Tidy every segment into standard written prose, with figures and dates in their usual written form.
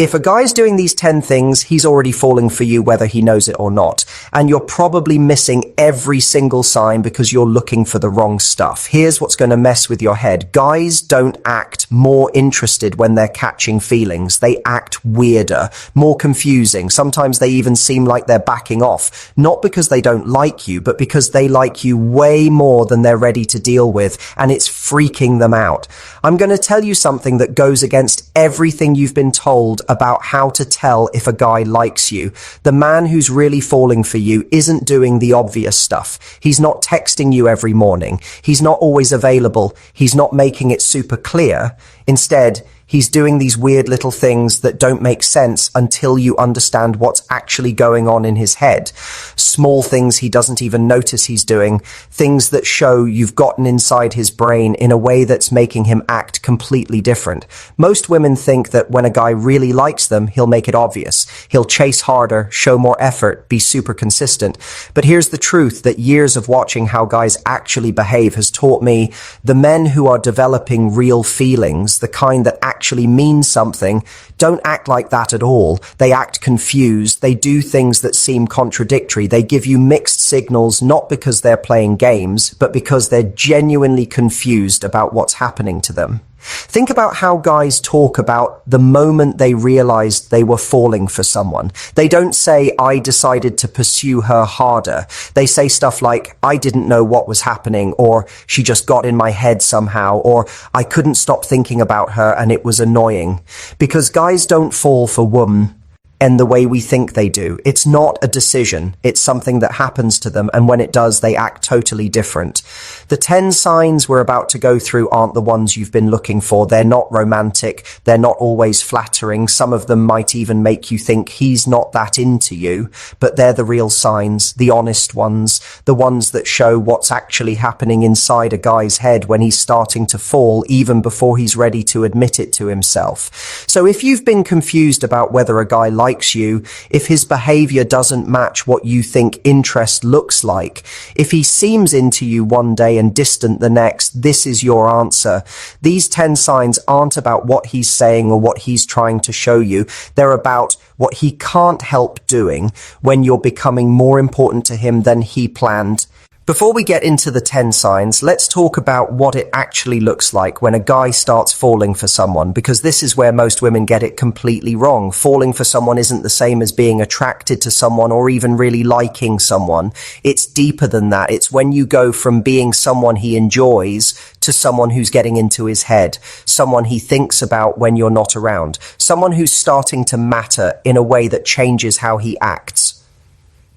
If a guy's doing these 10 things, he's already falling for you whether he knows it or not. And you're probably missing every single sign because you're looking for the wrong stuff. Here's what's going to mess with your head. Guys don't act more interested when they're catching feelings. They act weirder, more confusing. Sometimes they even seem like they're backing off. Not because they don't like you, but because they like you way more than they're ready to deal with, and it's freaking them out. I'm going to tell you something that goes against everything you've been told about how to tell if a guy likes you. The man who's really falling for you isn't doing the obvious stuff. He's not texting you every morning. He's not always available. He's not making it super clear. Instead, he's doing these weird little things that don't make sense until you understand what's actually going on in his head. Small things he doesn't even notice he's doing, things that show you've gotten inside his brain in a way that's making him act completely different. Most women think that when a guy really likes them, he'll make it obvious. He'll chase harder, show more effort, be super consistent. But here's the truth that years of watching how guys actually behave has taught me: the men who are developing real feelings, the kind that actually mean something, don't act like that at all. They act confused. They do things that seem contradictory. They give you mixed signals, not because they're playing games, but because they're genuinely confused about what's happening to them. Think about how guys talk about the moment they realized they were falling for someone. They don't say, "I decided to pursue her harder." They say stuff like, "I didn't know what was happening," or "she just got in my head somehow," or "I couldn't stop thinking about her and it was annoying." Because guys don't fall for women in the way we think they do. It's not a decision. It's something that happens to them, and when it does, they act totally different. The 10 signs we're about to go through aren't the ones you've been looking for. They're not romantic. They're not always flattering. Some of them might even make you think he's not that into you, but they're the real signs, the honest ones, the ones that show what's actually happening inside a guy's head when he's starting to fall, even before he's ready to admit it to himself. So if you've been confused about whether a guy likes you, if his behavior doesn't match what you think interest looks like, if he seems into you one day and distant the next, this is your answer. These 10 signs aren't about what he's saying or what he's trying to show you. They're about what he can't help doing when you're becoming more important to him than he planned. Before we get into the 10 signs, let's talk about what it actually looks like when a guy starts falling for someone, because this is where most women get it completely wrong. Falling for someone isn't the same as being attracted to someone or even really liking someone. It's deeper than that. It's when you go from being someone he enjoys to someone who's getting into his head, someone he thinks about when you're not around, someone who's starting to matter in a way that changes how he acts.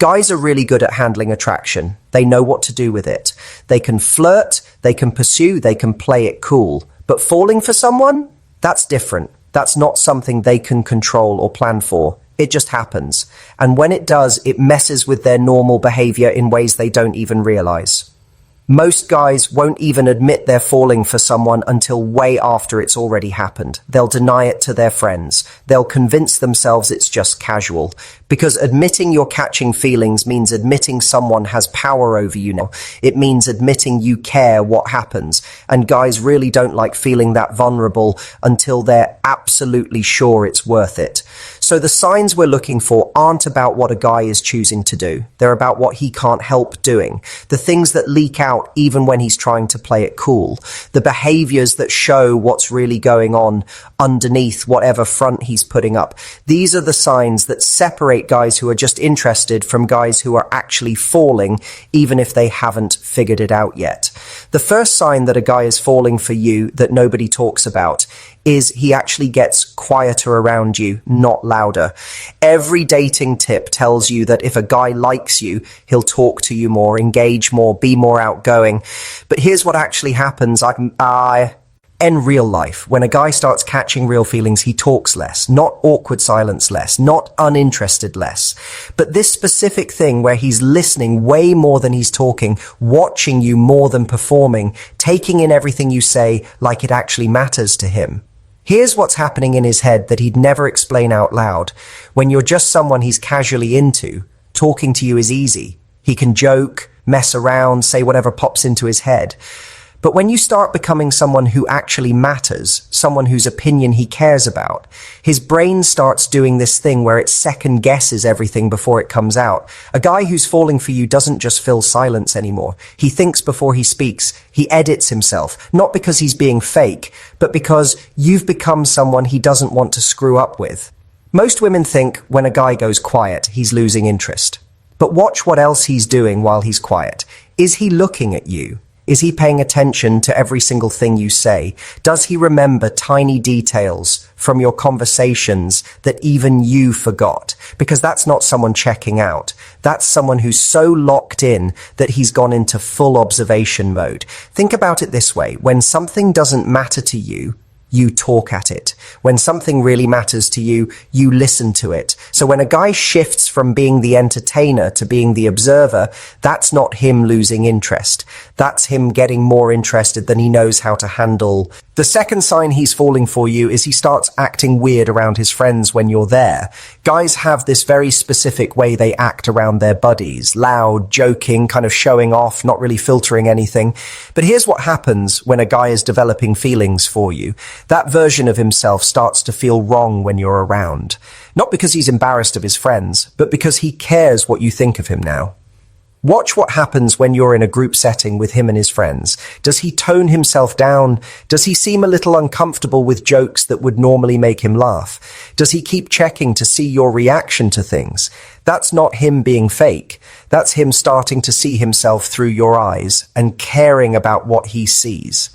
Guys are really good at handling attraction. They know what to do with it. They can flirt, they can pursue, they can play it cool. But falling for someone? That's different. That's not something they can control or plan for. It just happens. And when it does, it messes with their normal behavior in ways they don't even realize. Most guys won't even admit they're falling for someone until way after it's already happened. They'll deny it to their friends. They'll convince themselves it's just casual. Because admitting you're catching feelings means admitting someone has power over you now. It means admitting you care what happens. And guys really don't like feeling that vulnerable until they're absolutely sure it's worth it. So the signs we're looking for aren't about what a guy is choosing to do. They're about what he can't help doing. The things that leak out even when he's trying to play it cool. The behaviors that show what's really going on underneath whatever front he's putting up. These are the signs that separate guys who are just interested from guys who are actually falling, even if they haven't figured it out yet. The first sign that a guy is falling for you that nobody talks about is he actually gets quieter around you, not louder. Every dating tip tells you that if a guy likes you, he'll talk to you more, engage more, be more outgoing. But here's what actually happens. In real life, when a guy starts catching real feelings, he talks less, not awkward silence less, not uninterested less. But this specific thing where he's listening way more than he's talking, watching you more than performing, taking in everything you say like it actually matters to him. Here's what's happening in his head that he'd never explain out loud. When you're just someone he's casually into, talking to you is easy. He can joke, mess around, say whatever pops into his head. But when you start becoming someone who actually matters, someone whose opinion he cares about, his brain starts doing this thing where it second guesses everything before it comes out. A guy who's falling for you doesn't just fill silence anymore. He thinks before he speaks. He edits himself, not because he's being fake, but because you've become someone he doesn't want to screw up with. Most women think when a guy goes quiet, he's losing interest. But watch what else he's doing while he's quiet. Is he looking at you? Is he paying attention to every single thing you say? Does he remember tiny details from your conversations that even you forgot? Because that's not someone checking out. That's someone who's so locked in that he's gone into full observation mode. Think about it this way. When something doesn't matter to you, you talk at it. When something really matters to you, you listen to it. So when a guy shifts from being the entertainer to being the observer, that's not him losing interest. That's him getting more interested than he knows how to handle. The second sign he's falling for you is he starts acting weird around his friends when you're there. Guys have this very specific way they act around their buddies. Loud, joking, kind of showing off, not really filtering anything. But here's what happens when a guy is developing feelings for you. That version of himself starts to feel wrong when you're around. Not because he's embarrassed of his friends, but because he cares what you think of him now. Watch what happens when you're in a group setting with him and his friends. Does he tone himself down? Does he seem a little uncomfortable with jokes that would normally make him laugh? Does he keep checking to see your reaction to things? That's not him being fake. That's him starting to see himself through your eyes and caring about what he sees.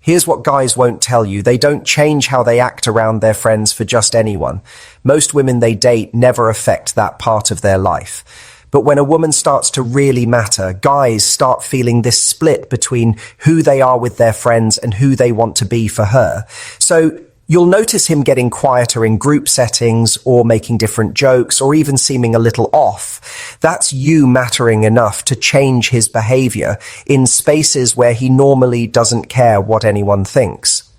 Here's what guys won't tell you. They don't change how they act around their friends for just anyone. Most women they date never affect that part of their life. But when a woman starts to really matter, guys start feeling this split between who they are with their friends and who they want to be for her. So you'll notice him getting quieter in group settings or making different jokes or even seeming a little off. That's you mattering enough to change his behavior in spaces where he normally doesn't care what anyone thinks.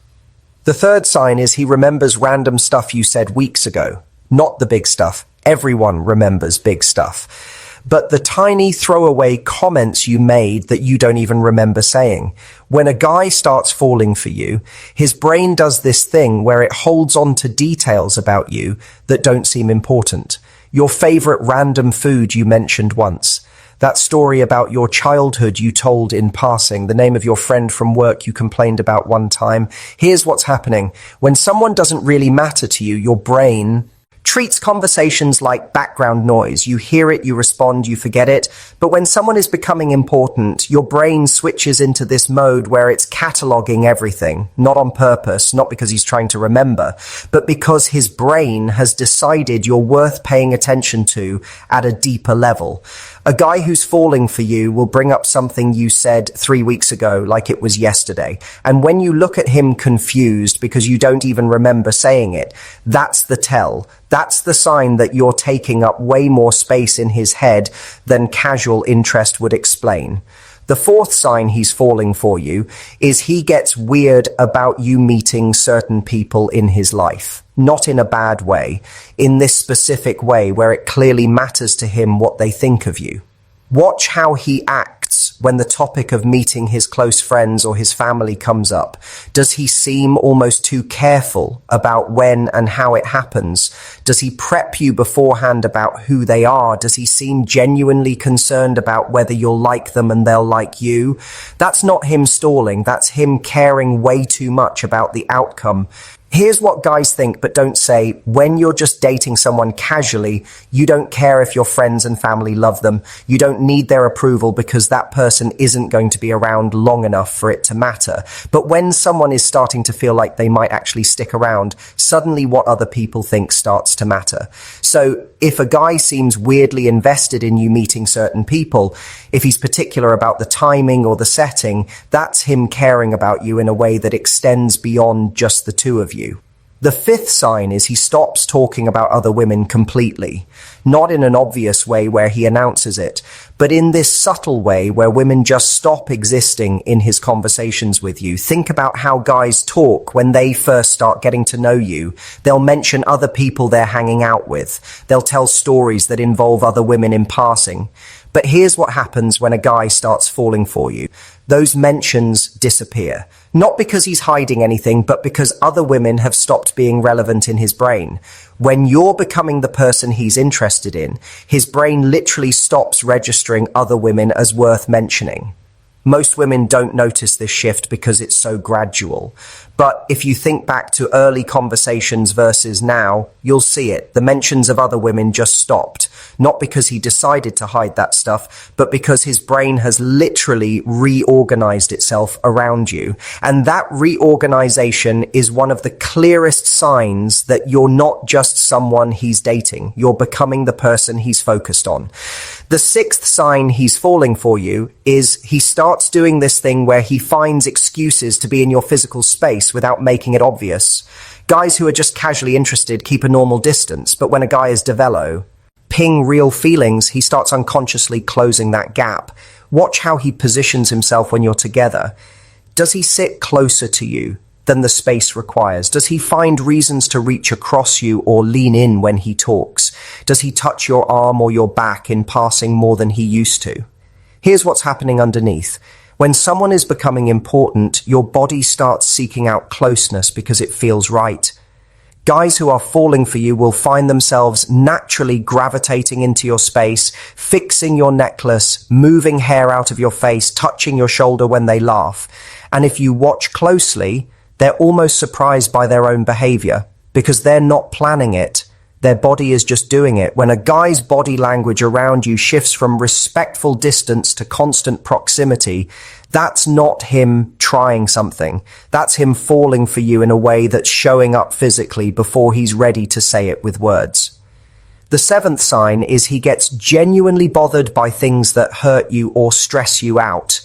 The third sign is he remembers random stuff you said weeks ago, not the big stuff. Everyone remembers big stuff. But the tiny throwaway comments you made that you don't even remember saying. When a guy starts falling for you, his brain does this thing where it holds on to details about you that don't seem important. Your favorite random food you mentioned once. That story about your childhood you told in passing, the name of your friend from work you complained about one time. Here's what's happening. When someone doesn't really matter to you, your brain treats conversations like background noise. You hear it, you respond, you forget it. But when someone is becoming important, your brain switches into this mode where it's cataloging everything, not on purpose, not because he's trying to remember, but because his brain has decided you're worth paying attention to at a deeper level. A guy who's falling for you will bring up something you said 3 weeks ago like it was yesterday. And when you look at him confused because you don't even remember saying it, that's the tell. That's the sign that you're taking up way more space in his head than casual interest would explain. The fourth sign he's falling for you is he gets weird about you meeting certain people in his life. Not in a bad way, in this specific way where it clearly matters to him what they think of you. Watch how he acts when the topic of meeting his close friends or his family comes up. Does he seem almost too careful about when and how it happens? Does he prep you beforehand about who they are? Does he seem genuinely concerned about whether you'll like them and they'll like you? That's not him stalling. That's him caring way too much about the outcome. Here's what guys think but don't say. When you're just dating someone casually, you don't care if your friends and family love them. You don't need their approval because that person isn't going to be around long enough for it to matter. But when someone is starting to feel like they might actually stick around, suddenly what other people think starts to matter. So if a guy seems weirdly invested in you meeting certain people, if he's particular about the timing or the setting, that's him caring about you in a way that extends beyond just the two of you. The fifth sign is he stops talking about other women completely, not in an obvious way where he announces it, but in this subtle way where women just stop existing in his conversations with you. Think about how guys talk when they first start getting to know you. They'll mention other people they're hanging out with. They'll tell stories that involve other women in passing. But here's what happens when a guy starts falling for you. those mentions disappear. Not because he's hiding anything, but because other women have stopped being relevant in his brain. When you're becoming the person he's interested in, his brain literally stops registering other women as worth mentioning. Most women don't notice this shift because it's so gradual. But if you think back to early conversations versus now, you'll see it. The mentions of other women just stopped. Not because he decided to hide that stuff, but because his brain has literally reorganized itself around you. And that reorganization is one of the clearest signs that you're not just someone he's dating. You're becoming the person he's focused on. The sixth sign he's falling for you is he starts doing this thing where he finds excuses to be in your physical space without making it obvious. Guys who are just casually interested keep a normal distance, but when a guy is developing real feelings, he starts unconsciously closing that gap. Watch how he positions himself when you're together. Does he sit closer to you than the space requires? Does he find reasons to reach across you or lean in when he talks? Does he touch your arm or your back in passing more than he used to? Here's what's happening underneath. When someone is becoming important, your body starts seeking out closeness because it feels right. Guys who are falling for you will find themselves naturally gravitating into your space, fixing your necklace, moving hair out of your face, touching your shoulder when they laugh. And if you watch closely, they're almost surprised by their own behavior because they're not planning it. Their body is just doing it. When a guy's body language around you shifts from respectful distance to constant proximity, that's not him trying something. That's him falling for you in a way that's showing up physically before he's ready to say it with words. The seventh sign is he gets genuinely bothered by things that hurt you or stress you out.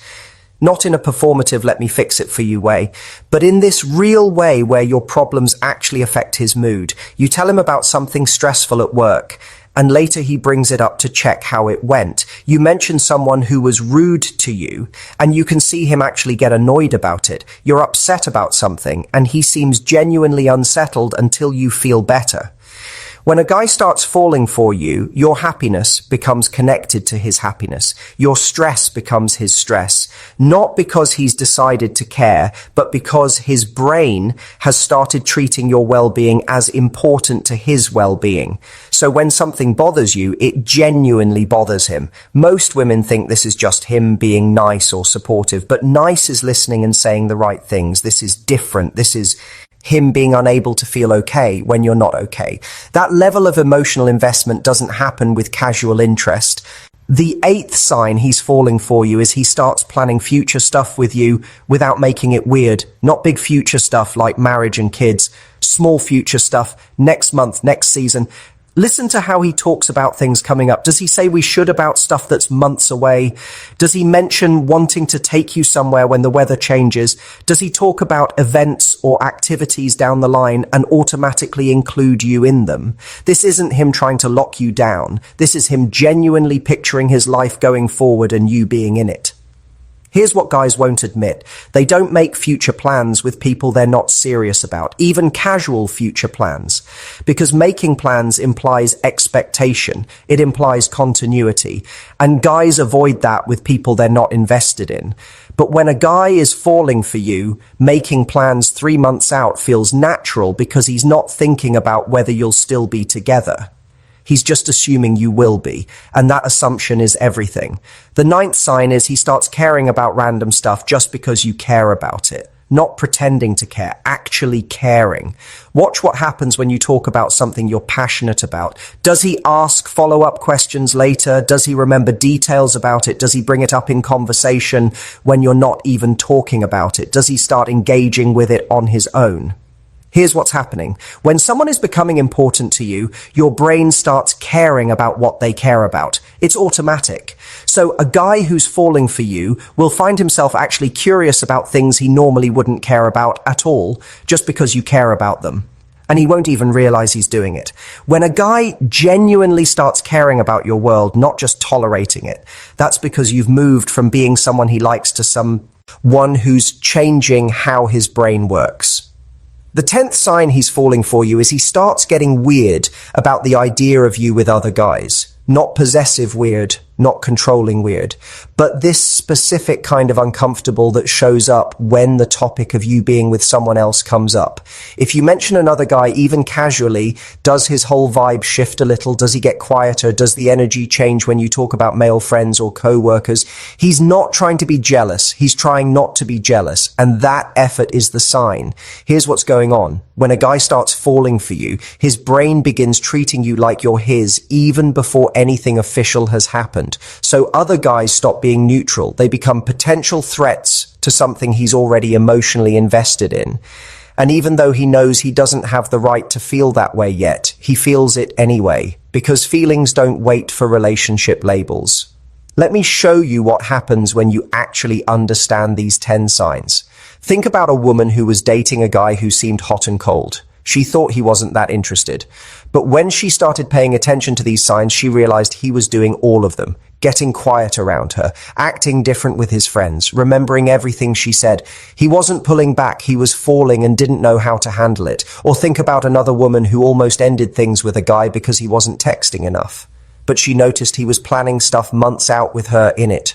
Not in a performative let me fix it for you way, but in this real way where your problems actually affect his mood. You tell him about something stressful at work, and later he brings it up to check how it went. You mention someone who was rude to you, and you can see him actually get annoyed about it. You're upset about something, and he seems genuinely unsettled until you feel better. When a guy starts falling for you, your happiness becomes connected to his happiness. Your stress becomes his stress. Not because he's decided to care, but because his brain has started treating your well-being as important to his well-being. So when something bothers you, it genuinely bothers him. Most women think this is just him being nice or supportive, but nice is listening and saying the right things. This is different. This is him being unable to feel okay when you're not okay. That level of emotional investment doesn't happen with casual interest. The eighth sign he's falling for you is he starts planning future stuff with you without making it weird. Not big future stuff like marriage and kids. Small future stuff, next month, next season. Listen to how he talks about things coming up. Does he say we should about stuff that's months away? Does he mention wanting to take you somewhere when the weather changes? Does he talk about events or activities down the line and automatically include you in them? This isn't him trying to lock you down. This is him genuinely picturing his life going forward and you being in it. Here's what guys won't admit. They don't make future plans with people they're not serious about, even casual future plans. Because making plans implies expectation. It implies continuity. And guys avoid that with people they're not invested in. But when a guy is falling for you, making plans 3 months out feels natural because he's not thinking about whether you'll still be together. He's just assuming you will be, and that assumption is everything. The ninth sign is he starts caring about random stuff just because you care about it. Not pretending to care, actually caring. Watch what happens when you talk about something you're passionate about. Does he ask follow-up questions later? Does he remember details about it? Does he bring it up in conversation when you're not even talking about it? Does he start engaging with it on his own? Here's what's happening. When someone is becoming important to you, your brain starts caring about what they care about. It's automatic. So a guy who's falling for you will find himself actually curious about things he normally wouldn't care about at all, just because you care about them. And he won't even realize he's doing it. When a guy genuinely starts caring about your world, not just tolerating it, that's because you've moved from being someone he likes to someone who's changing how his brain works. The 10th sign he's falling for you is he starts getting weird about the idea of you with other guys. Not possessive weird, not controlling weird, but this specific kind of uncomfortable that shows up when the topic of you being with someone else comes up. If you mention another guy, even casually, does his whole vibe shift a little? Does he get quieter? Does the energy change when you talk about male friends or co-workers? He's not trying to be jealous. He's trying not to be jealous. And that effort is the sign. Here's what's going on. When a guy starts falling for you, his brain begins treating you like you're his even before anything official has happened. So other guys stop being neutral. They become potential threats to something he's already emotionally invested in. And even though he knows he doesn't have the right to feel that way yet, he feels it anyway, because feelings don't wait for relationship labels. Let me show you what happens when you actually understand these 10 signs. Think about a woman who was dating a guy who seemed hot and cold. She thought he wasn't that interested. But when she started paying attention to these signs, she realized he was doing all of them, getting quiet around her, acting different with his friends, remembering everything she said. He wasn't pulling back, he was falling and didn't know how to handle it. Or think about another woman who almost ended things with a guy because he wasn't texting enough. But she noticed he was planning stuff months out with her in it.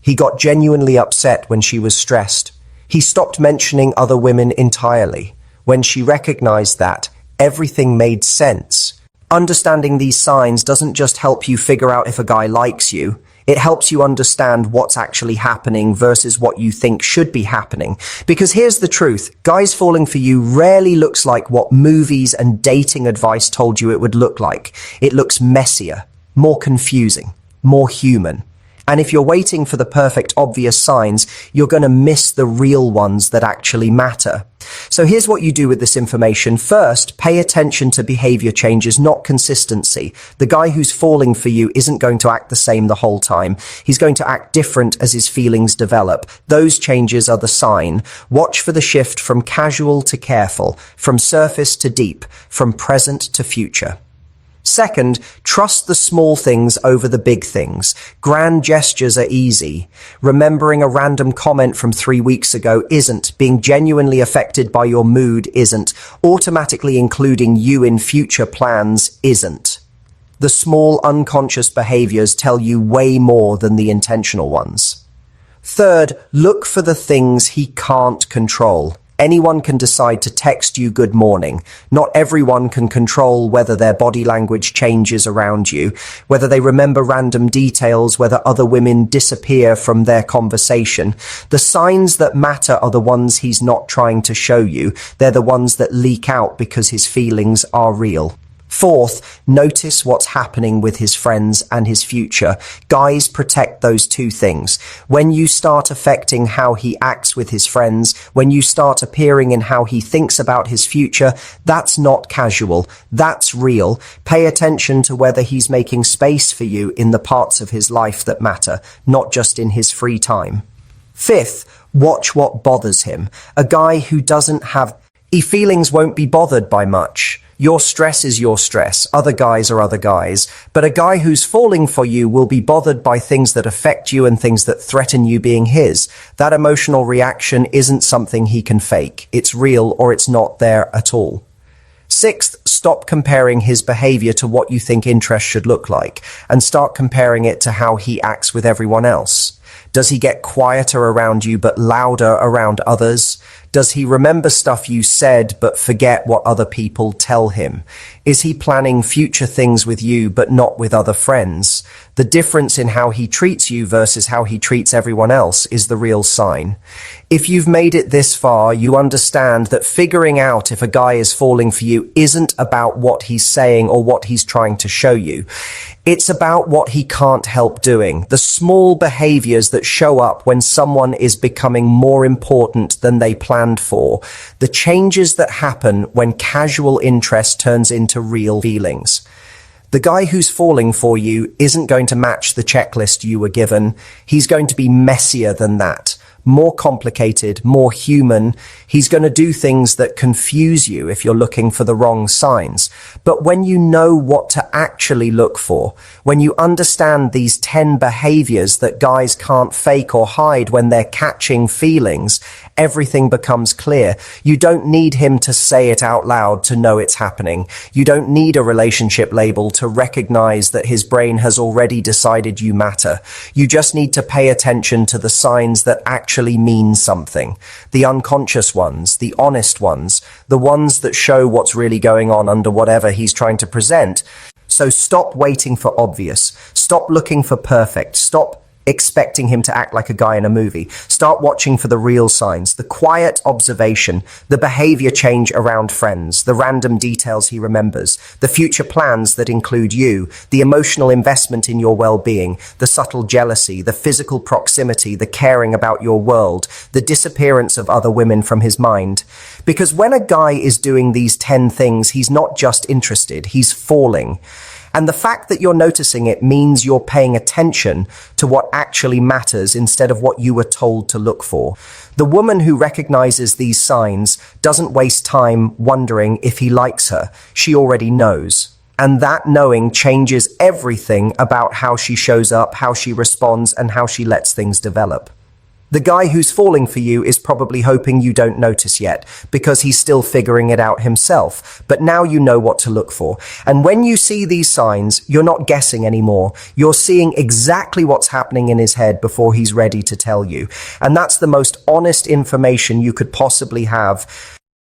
He got genuinely upset when she was stressed. He stopped mentioning other women entirely. When she recognized that, everything made sense. Understanding these signs doesn't just help you figure out if a guy likes you. It helps you understand what's actually happening versus what you think should be happening. Because here's the truth, guys falling for you rarely looks like what movies and dating advice told you it would look like. It looks messier, more confusing, more human. And if you're waiting for the perfect obvious signs, you're going to miss the real ones that actually matter. So here's what you do with this information. First, pay attention to behavior changes, not consistency. The guy who's falling for you isn't going to act the same the whole time. He's going to act different as his feelings develop. Those changes are the sign. Watch for the shift from casual to careful, from surface to deep, from present to future. Second, trust the small things over the big things. Grand gestures are easy. Remembering a random comment from 3 weeks ago isn't. Being genuinely affected by your mood isn't. Automatically including you in future plans isn't. The small unconscious behaviors tell you way more than the intentional ones. Third, look for the things he can't control. Anyone can decide to text you good morning. Not everyone can control whether their body language changes around you, whether they remember random details, whether other women disappear from their conversation. The signs that matter are the ones he's not trying to show you. They're the ones that leak out because his feelings are real. Fourth, notice what's happening with his friends and his future. Guys, protect those two things. When you start affecting how he acts with his friends, when you start appearing in how he thinks about his future, that's not casual. That's real. Pay attention to whether he's making space for you in the parts of his life that matter, not just in his free time. Fifth, watch what bothers him. A guy who doesn't have feelings won't be bothered by much. Your stress is your stress. Other guys are other guys. But a guy who's falling for you will be bothered by things that affect you and things that threaten you being his. That emotional reaction isn't something he can fake. It's real or it's not there at all. Sixth, stop comparing his behavior to what you think interest should look like and start comparing it to how he acts with everyone else. Does he get quieter around you but louder around others? Does he remember stuff you said but forget what other people tell him? Is he planning future things with you but not with other friends? The difference in how he treats you versus how he treats everyone else is the real sign. If you've made it this far, you understand that figuring out if a guy is falling for you isn't about what he's saying or what he's trying to show you. It's about what he can't help doing, the small behaviors that show up when someone is becoming more important than they planned for, the changes that happen when casual interest turns into real feelings. The guy who's falling for you isn't going to match the checklist you were given. He's going to be messier than that. More complicated, more human. He's going to do things that confuse you if you're looking for the wrong signs. But when you know what to actually look for, when you understand these 10 behaviors that guys can't fake or hide when they're catching feelings, everything becomes clear. You don't need him to say it out loud to know it's happening. You don't need a relationship label to recognize that his brain has already decided you matter. You just need to pay attention to the signs that actually mean something. The unconscious ones, the honest ones, the ones that show what's really going on under whatever he's trying to present. So stop waiting for obvious. Stop looking for perfect. Stop expecting him to act like a guy in a movie. Start watching for the real signs, the quiet observation, the behavior change around friends, the random details he remembers, the future plans that include you, the emotional investment in your well-being, the subtle jealousy, the physical proximity, the caring about your world, the disappearance of other women from his mind. Because when a guy is doing these 10 things, he's not just interested, he's falling. And the fact that you're noticing it means you're paying attention to what actually matters instead of what you were told to look for. The woman who recognizes these signs doesn't waste time wondering if he likes her. She already knows. And that knowing changes everything about how she shows up, how she responds, and how she lets things develop. The guy who's falling for you is probably hoping you don't notice yet because he's still figuring it out himself. But now you know what to look for. And when you see these signs, you're not guessing anymore. You're seeing exactly what's happening in his head before he's ready to tell you. And that's the most honest information you could possibly have.